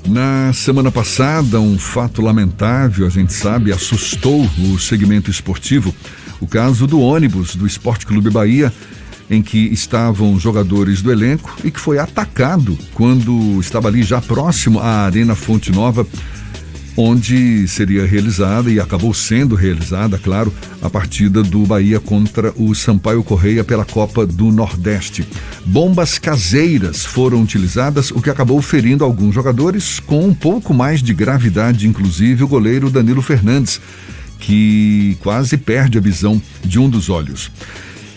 Na semana passada, um fato lamentável, a gente sabe, assustou o segmento esportivo. O caso do ônibus do Sport Clube Bahia, em que estavam jogadores do elenco e que foi atacado quando estava ali já próximo à Arena Fonte Nova, onde seria realizada e acabou sendo realizada, claro, a partida do Bahia contra o Sampaio Corrêa pela Copa do Nordeste. Bombas caseiras foram utilizadas, o que acabou ferindo alguns jogadores, com um pouco mais de gravidade, inclusive o goleiro Danilo Fernandes, que quase perde a visão de um dos olhos.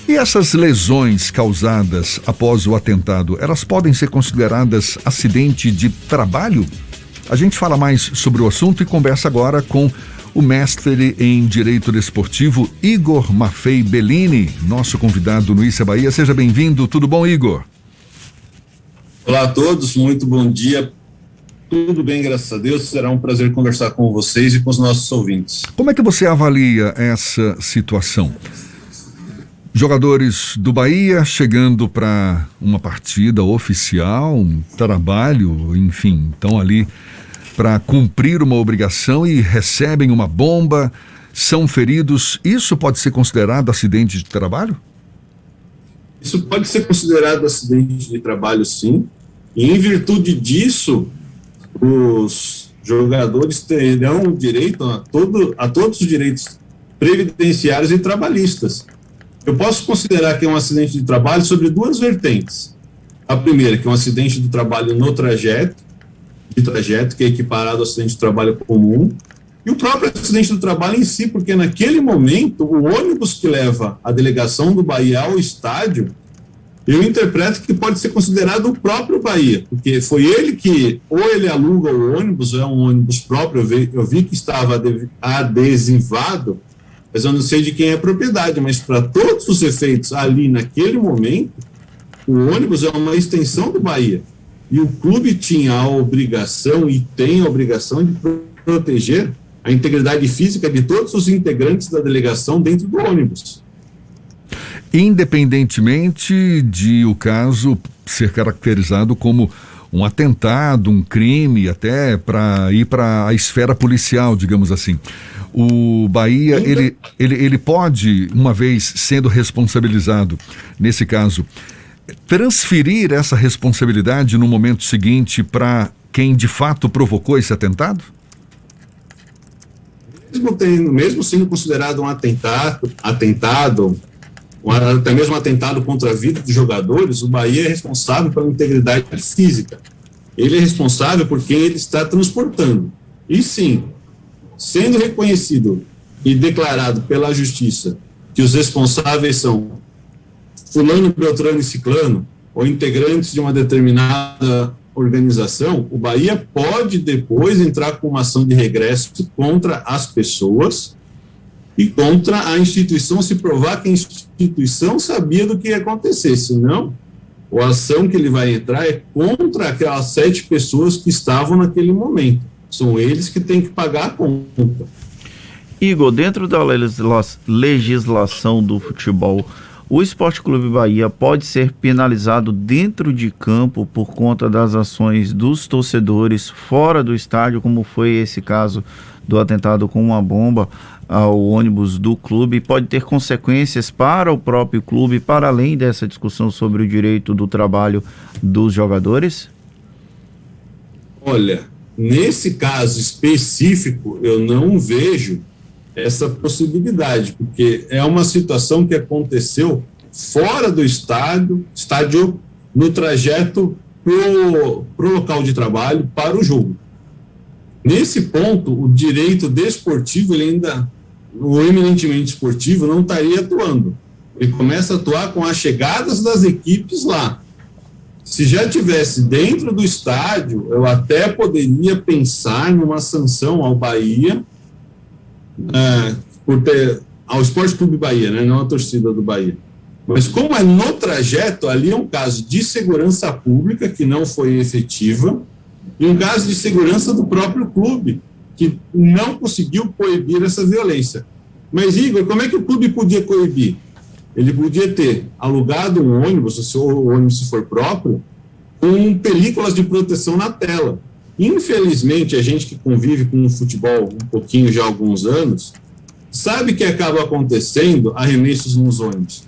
E essas lesões causadas após o atentado, elas podem ser consideradas acidente de trabalho? A gente fala mais sobre o assunto e conversa agora com o mestre em Direito Desportivo, Igor Maffei Bellini, nosso convidado no Issa Bahia. Seja bem-vindo. Tudo bom, Igor? Olá a todos, muito bom dia. Tudo bem, graças a Deus. Será um prazer conversar com vocês e com os nossos ouvintes. Como é que você avalia essa situação? Jogadores do Bahia chegando para uma partida oficial, um trabalho, enfim, estão ali para cumprir uma obrigação e recebem uma bomba, são feridos. Isso pode ser considerado acidente de trabalho? Isso pode ser considerado acidente de trabalho, sim. E em virtude disso, os jogadores terão direito a todos os direitos previdenciários e trabalhistas. Eu posso considerar que é um acidente de trabalho sobre duas vertentes. A primeira, que é um acidente de trabalho no trajeto, que é equiparado ao acidente de trabalho comum, e o próprio acidente do trabalho em si, porque naquele momento, o ônibus que leva a delegação do Bahia ao estádio, eu interpreto que pode ser considerado o próprio Bahia, porque foi ele que, ou ele aluga o ônibus, ou é um ônibus próprio, eu vi que estava adesivado, mas eu não sei de quem é a propriedade, mas para todos os efeitos ali naquele momento, o ônibus é uma extensão do Bahia. E o clube tinha a obrigação e tem a obrigação de proteger a integridade física de todos os integrantes da delegação dentro do ônibus. Independentemente de o caso ser caracterizado como um atentado, um crime, até para ir para a esfera policial, digamos assim. O Bahia, ele pode, uma vez sendo responsabilizado, nesse caso, transferir essa responsabilidade no momento seguinte para quem de fato provocou esse atentado? Mesmo sendo considerado um atentado, ou até mesmo atentado contra a vida dos jogadores, o Bahia é responsável pela integridade física. Ele é responsável por quem ele está transportando. E sim, sendo reconhecido e declarado pela justiça que os responsáveis são fulano, beltrano e ciclano, ou integrantes de uma determinada organização, o Bahia pode depois entrar com uma ação de regresso contra as pessoas e contra a instituição, se provar que a instituição sabia do que ia acontecer. Senão, a ação que ele vai entrar é contra aquelas 7 pessoas que estavam naquele momento. São eles que têm que pagar a conta. Igor, dentro da legislação do futebol, o Sport Clube Bahia pode ser penalizado dentro de campo por conta das ações dos torcedores fora do estádio, como foi esse caso do atentado com uma bomba ao ônibus do clube? Pode ter consequências para o próprio clube, para além dessa discussão sobre o direito do trabalho dos jogadores? Olha, nesse caso específico, eu não vejo essa possibilidade, porque é uma situação que aconteceu fora do estádio no trajeto pro local de trabalho, para o jogo. Nesse ponto, o direito desportivo, o eminentemente esportivo, não estaria atuando. Ele começa a atuar com as chegadas das equipes lá. Se já tivesse dentro do estádio, eu até poderia pensar numa sanção ao Bahia, ao Sport Clube Bahia, né, não a torcida do Bahia. Mas como é no trajeto, ali é um caso de segurança pública que não foi efetiva e um caso de segurança do próprio clube, que não conseguiu coibir essa violência. Mas, Igor, como é que o clube podia coibir? Ele podia ter alugado um ônibus, se o ônibus for próprio, com películas de proteção na tela. Infelizmente, a gente que convive com o futebol um pouquinho já há alguns anos, sabe que acaba acontecendo arremessos nos ônibus.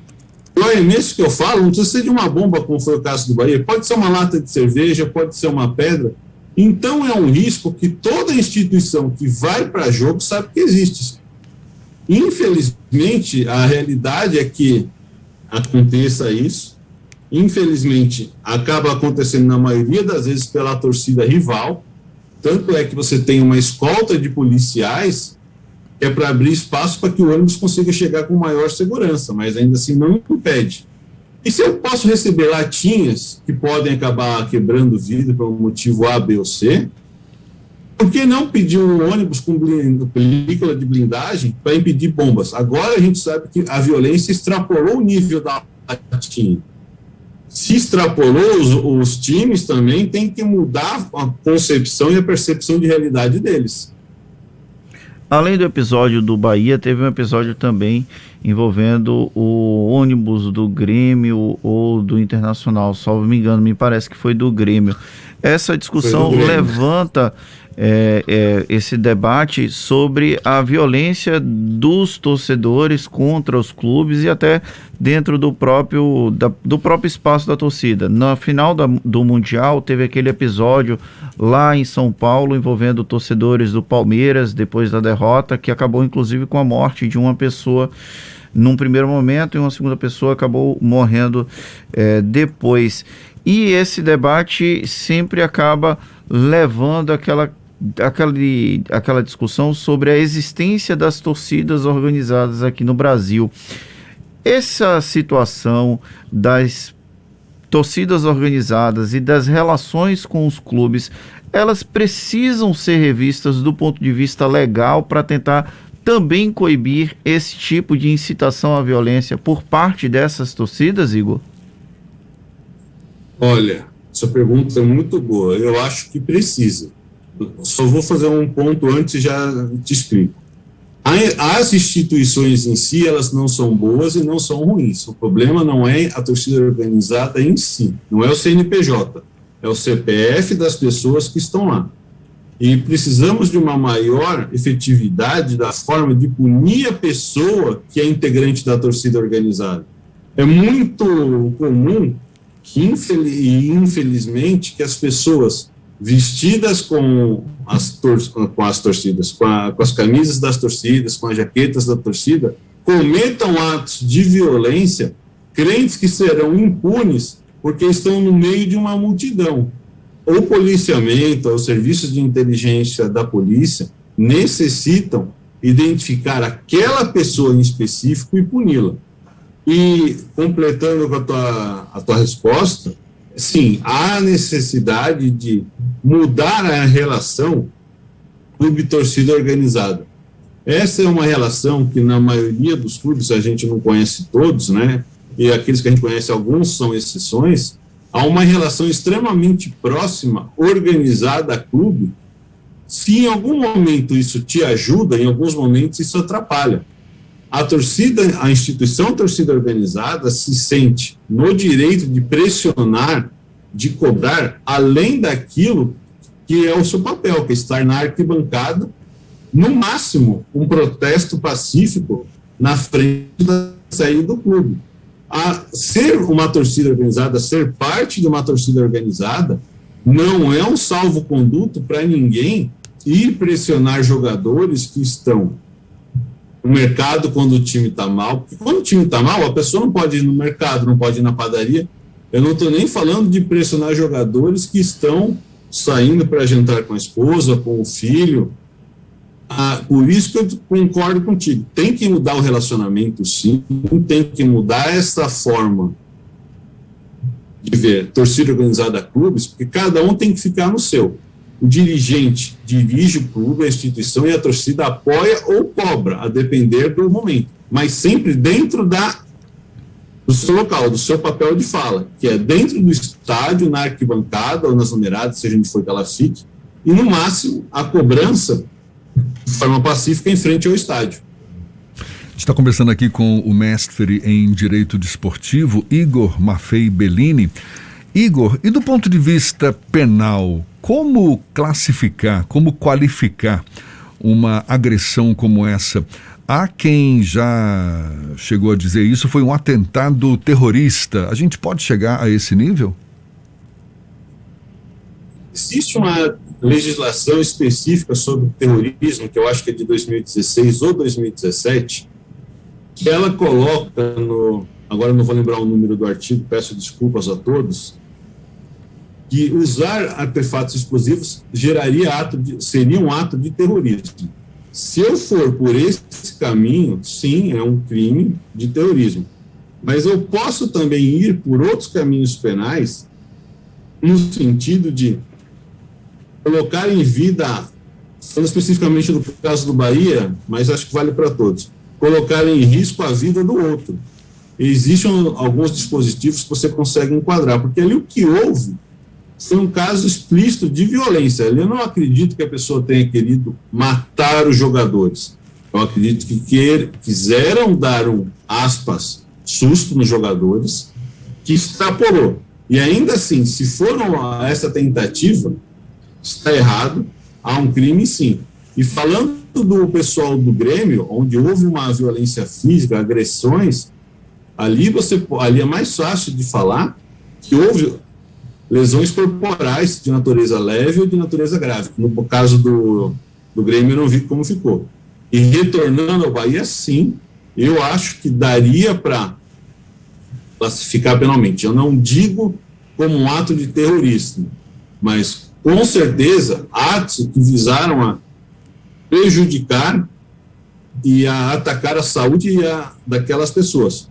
O arremesso que eu falo não precisa ser de uma bomba, como foi o caso do Bahia, pode ser uma lata de cerveja, pode ser uma pedra. Então é um risco que toda instituição que vai para jogo sabe que existe. Infelizmente, a realidade é que aconteça isso. Infelizmente, acaba acontecendo na maioria das vezes pela torcida rival. Tanto é que você tem uma escolta de policiais que é para abrir espaço para que o ônibus consiga chegar com maior segurança, mas ainda assim não impede. E se eu posso receber latinhas que podem acabar quebrando o vidro por um motivo A, B ou C, por que não pedir um ônibus com película de blindagem para impedir bombas? Agora a gente sabe que a violência extrapolou o nível da latinha. Se extrapolou, os times também têm que mudar a concepção e a percepção de realidade deles. Além do episódio do Bahia, teve um episódio também envolvendo o ônibus do Grêmio ou do Internacional, salvo me engano, me parece que foi do Grêmio. Essa discussão levanta esse debate sobre a violência dos torcedores contra os clubes e até dentro do próprio espaço da torcida. Na final do Mundial teve aquele episódio lá em São Paulo envolvendo torcedores do Palmeiras depois da derrota, que acabou inclusive com a morte de uma pessoa num primeiro momento e uma segunda pessoa acabou morrendo depois. E esse debate sempre acaba levando aquela discussão sobre a existência das torcidas organizadas aqui no Brasil. Essa situação das torcidas organizadas e das relações com os clubes, elas precisam ser revistas do ponto de vista legal para tentar também coibir esse tipo de incitação à violência por parte dessas torcidas, Igor? Olha, essa pergunta é muito boa. Eu acho que precisa. Só vou fazer um ponto antes e já te explico. As instituições em si, elas não são boas e não são ruins. O problema não é a torcida organizada em si, não é o CNPJ, é o CPF das pessoas que estão lá. E precisamos de uma maior efetividade da forma de punir a pessoa que é integrante da torcida organizada. É muito comum que, infelizmente, que as pessoas vestidas com as torcidas, com as camisas das torcidas, com as jaquetas da torcida, cometam atos de violência, crentes que serão impunes porque estão no meio de uma multidão. O policiamento, os serviços de inteligência da polícia necessitam identificar aquela pessoa em específico e puni-la. E, completando com a tua resposta, sim, há necessidade de mudar a relação clube-torcida organizada. Essa é uma relação que, na maioria dos clubes, a gente não conhece todos, né? E aqueles que a gente conhece, alguns são exceções. Há uma relação extremamente próxima, organizada a clube. Se em algum momento isso te ajuda, em alguns momentos isso atrapalha. A torcida, a instituição torcida organizada se sente no direito de pressionar, de cobrar, além daquilo que é o seu papel, que é estar na arquibancada, no máximo, um protesto pacífico na frente da saída do clube. Ser uma torcida organizada, ser parte de uma torcida organizada, não é um salvo-conduto para ninguém ir pressionar jogadores que estão no mercado quando o time está mal. Porque quando o time está mal, a pessoa não pode ir no mercado, não pode ir na padaria. Eu não estou nem falando de pressionar jogadores que estão saindo para jantar com a esposa, com o filho. Por isso que eu concordo contigo. Tem que mudar o relacionamento, sim. Tem que mudar essa forma de ver torcida organizada a clubes, porque cada um tem que ficar no seu. O dirigente dirige o clube, a instituição, e a torcida apoia ou cobra, a depender do momento. Mas sempre dentro do seu local, do seu papel de fala, que é dentro do estádio, na arquibancada ou nas numeradas, seja onde for que ela fique, e no máximo a cobrança de forma pacífica em frente ao estádio. A gente está conversando aqui com o mestre em Direito Desportivo, Igor Maffei Bellini. Igor, e do ponto de vista penal, como classificar, como qualificar uma agressão como essa? Há quem já chegou a dizer isso foi um atentado terrorista. A gente pode chegar a esse nível? Existe uma legislação específica sobre terrorismo, que eu acho que é de 2016 ou 2017, que ela coloca agora não vou lembrar o número do artigo, peço desculpas a todos, que usar artefatos explosivos seria um ato de terrorismo. Se eu for por esse caminho, sim, é um crime de terrorismo. Mas eu posso também ir por outros caminhos penais, no sentido de colocar em vida, falando especificamente do caso do Bahia, mas acho que vale para todos, colocar em risco a vida do outro. Existem alguns dispositivos que você consegue enquadrar, porque ali o que houve foi um caso explícito de violência. Eu não acredito que a pessoa tenha querido matar os jogadores. Eu acredito que quiseram dar aspas, susto nos jogadores, que extrapolou. E ainda assim, se for essa tentativa, está errado, há um crime sim. E falando do pessoal do Grêmio, onde houve uma violência física, agressões, ali é mais fácil de falar que houve lesões corporais de natureza leve ou de natureza grave. No caso do Grêmio, eu não vi como ficou. E retornando ao Bahia, sim, eu acho que daria para classificar penalmente. Eu não digo como um ato de terrorismo, mas com certeza atos que visaram a prejudicar e a atacar a saúde daquelas pessoas.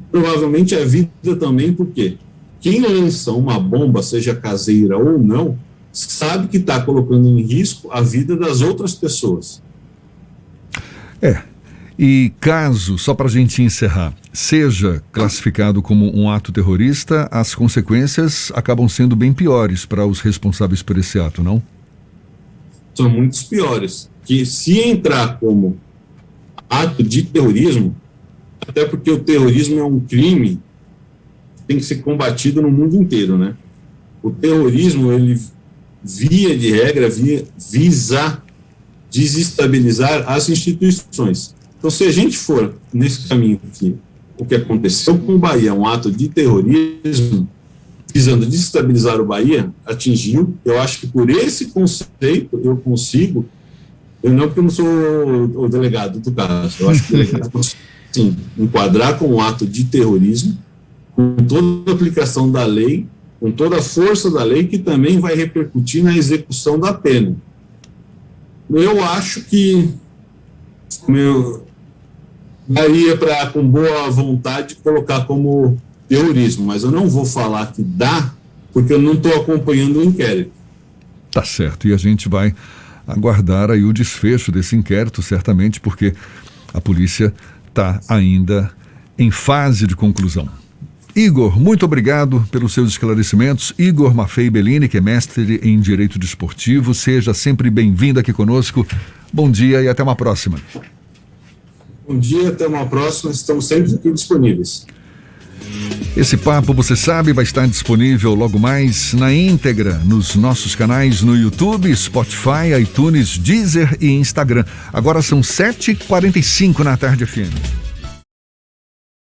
Provavelmente a vida também, porque quem lança uma bomba, seja caseira ou não, sabe que está colocando em risco a vida das outras pessoas. E caso, só para a gente encerrar, seja classificado como um ato terrorista, as consequências acabam sendo bem piores para os responsáveis por esse ato, não? São muitos piores. Que se entrar como ato de terrorismo, até porque o terrorismo é um crime que tem que ser combatido no mundo inteiro, né? O terrorismo, ele, via de regra, visa desestabilizar as instituições. Então, se a gente for nesse caminho que o que aconteceu com o Bahia é um ato de terrorismo, visando desestabilizar o Bahia, atingiu. Eu acho que por esse conceito eu consigo, não porque eu não sou o delegado do caso, eu acho que o delegado consegue, sim, enquadrar com um ato de terrorismo, com toda a aplicação da lei, com toda a força da lei, que também vai repercutir na execução da pena. Eu acho que daria para, com boa vontade, colocar como terrorismo, mas eu não vou falar que dá, porque eu não estou acompanhando o inquérito. Tá certo, e a gente vai aguardar aí o desfecho desse inquérito, certamente, porque a polícia está ainda em fase de conclusão. Igor, muito obrigado pelos seus esclarecimentos. Igor Maffei Bellini, que é mestre em Direito Desportivo, seja sempre bem-vindo aqui conosco. Bom dia e até uma próxima. Bom dia, até uma próxima. Estamos sempre aqui disponíveis. Esse papo, você sabe, vai estar disponível logo mais na íntegra nos nossos canais no YouTube, Spotify, iTunes, Deezer e Instagram. Agora são 7h45 na Tarde FM.